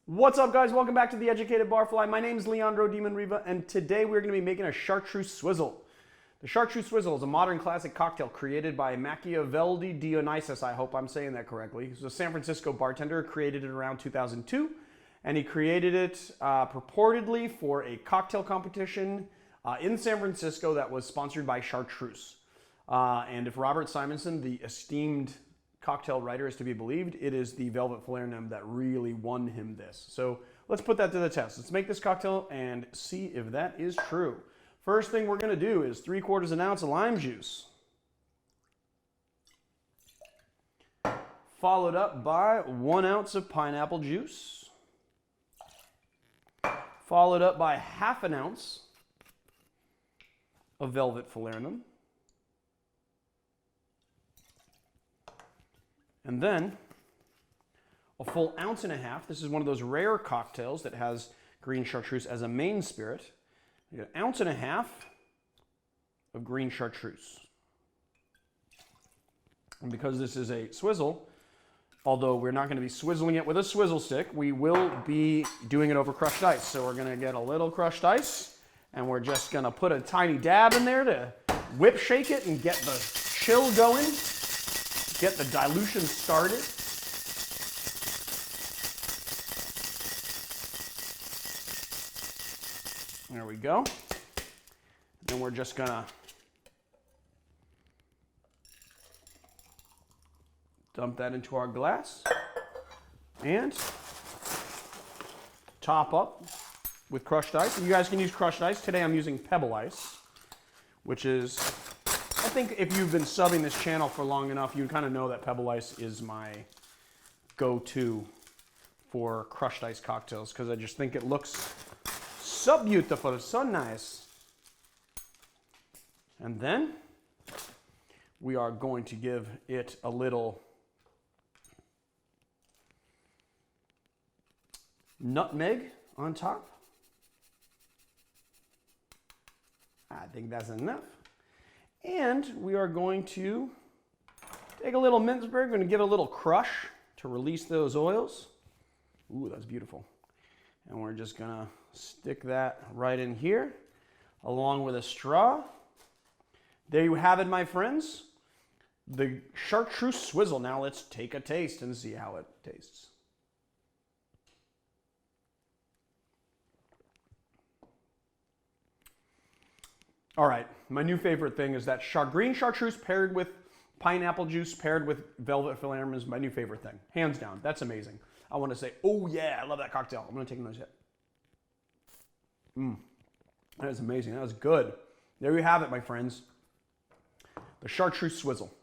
What's up, guys? Welcome back to The Educated Barfly. My name is Leandro I'm, and today we're going to be making a Chartreuse Swizzle. The Chartreuse Swizzle is a modern classic cocktail created by Marcoveldo Dionysus. I hope I'm saying that correctly. He's a San Francisco bartender, created it around 2002, and he created it purportedly for a cocktail competition in San Francisco that was sponsored by Chartreuse. And if Robert Simonson, the esteemed cocktail writer, is to be believed, it is the Velvet Falernum that really won him this. So let's put that to the test. Let's make this cocktail and see if that is true. First thing we're going to do is 3/4 ounce of lime juice, followed up by 1 ounce of pineapple juice, followed up by 1/2 ounce of Velvet Falernum, and then a full 1.5 ounces. This is one of those rare cocktails that has green chartreuse as a main spirit. You get 1.5 ounces of green chartreuse. And because this is a swizzle, although we're not going to be swizzling it with a swizzle stick, we will be doing it over crushed ice. So we're going to get a little crushed ice, and we're just going to put a tiny dab in there to whip shake it and get the chill going. Get the dilution started. There we go. Then we're just gonna dump that into our glass and top up with crushed ice. You guys can use crushed ice. Today I'm using pebble ice, which is, I think if you've been subbing this channel for long enough, you kind of know that pebble ice is my go-to for crushed ice cocktails because I just think it looks so beautiful, so nice. And then we are going to give it a little nutmeg on top. I think that's enough. And we are going to take a little mint sprig. We're going to give it a little crush to release those oils. Ooh, that's beautiful. And we're just going to stick that right in here along with a straw. There you have it, my friends. The Chartreuse Swizzle. Now let's take a taste and see how it tastes. All right, my new favorite thing is that green chartreuse paired with pineapple juice paired with Velvet Falernum is my new favorite thing. Hands down, that's amazing. I want to say, oh yeah, I love that cocktail. I'm going to take another sip. That is amazing. That was good. There you have it, my friends. The Chartreuse Swizzle.